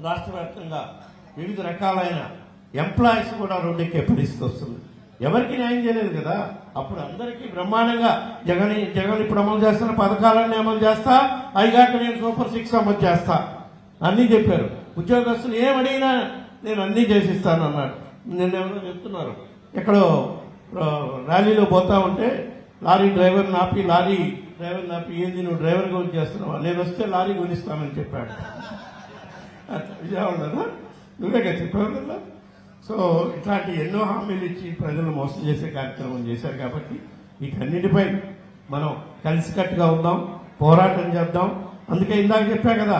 రాష్ట్ర వ్యాప్తంగా వివిధ రకాలైన ఎంప్లాయీస్ కూడా రోడ్డెక్కే పరిస్థితి వస్తుంది. ఎవరికి న్యాయం చేయలేదు కదా. అప్పుడు అందరికీ బ్రహ్మాండంగా జగన్ ఇప్పుడు అమలు చేస్తున్న పథకాలన్నీ అమలు చేస్తా, అయిగాక నేను సూపర్ 6 అమలు చేస్తా అన్నీ చెప్పారు. ఉద్యోగస్తులు ఏమడిగినా నేను అన్నీ చేసిస్తాను అన్నాడు. నిన్నెవరో చెప్తున్నారు, ఎక్కడో ర్యాలీలో పోతా ఉంటే లారీ డ్రైవర్ నాపి ఏంది నువ్వు డ్రైవర్గా చేస్తున్నావా, నేను వస్తే లారీ కొనిస్తానని చెప్పాడు. విజయవాడలో నువ్వేగా చెప్పావు కదా. సో ఇట్లాంటి ఎన్నో హామీలు ఇచ్చి ప్రజలను మోసం చేసే కార్యక్రమం చేశారు. కాబట్టి వీటన్నిటిపై మనం కలిసికట్టుగా ఉందాం, పోరాటం చేద్దాం. అందుకే ఇందాక చెప్పా కదా,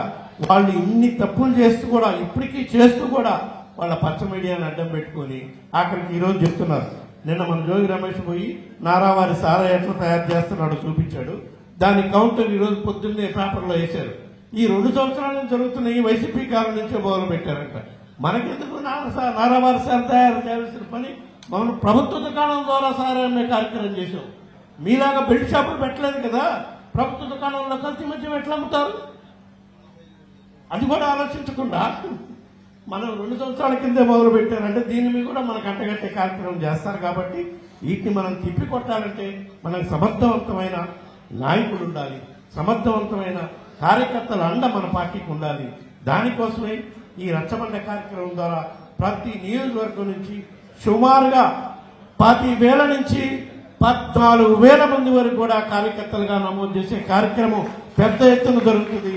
వాళ్ళు ఇన్ని తప్పులు చేస్తూ కూడా ఇప్పటికీ చేస్తూ కూడా వాళ్ళ పచ్చ మీడియాని అడ్డం పెట్టుకుని ఆఖరికి ఈరోజు చెప్తున్నారు. నిన్న మన జోగి రమేష్ పోయి నారావారి సారా ఎట్లా తయారు చేస్తున్నాడో చూపించాడు. దాని కౌంటర్ ఈరోజు పొద్దున్నే పేపర్లో వేశారు. ఈ 2 సంవత్సరాల నుంచి జరుగుతున్న ఈ వైసీపీ కాలం నుంచే మొదలు పెట్టారంట. మనకెందుకు నారావారి సార్ తయారు చేయాల్సిన పని మనం ప్రభుత్వ దుకాణం ద్వారా సారా అమ్మే కార్యక్రమం చేశాం. మీలాగా బెల్ట్ షాపులు పెట్టలేదు కదా. ప్రభుత్వ దుకాణంలో కల్తీ మద్యం ఎట్లా అమ్ముతారు అది కూడా ఆలోచించకుండా మనం 2 సంవత్సరాల కిందే మొదలు పెట్టారంటే దీని మీద కూడా మనకు అంటగట్టే కార్యక్రమం చేస్తారు. కాబట్టి వీటిని మనం తిప్పి కొట్టాలంటే మనకు సమర్థవంతమైన నాయకులు ఉండాలి, సమర్థవంతమైన కార్యకర్తల అండ మన పార్టీకి ఉండాలి. దానికోసమే ఈ రచ్చబండ కార్యక్రమం ద్వారా ప్రతి నియోజకవర్గం నుంచి సుమారుగా 10,000 నుంచి 14,000 మంది వరకు కూడా కార్యకర్తలుగా నమోదు చేసే కార్యక్రమం పెద్ద ఎత్తున జరుగుతుంది.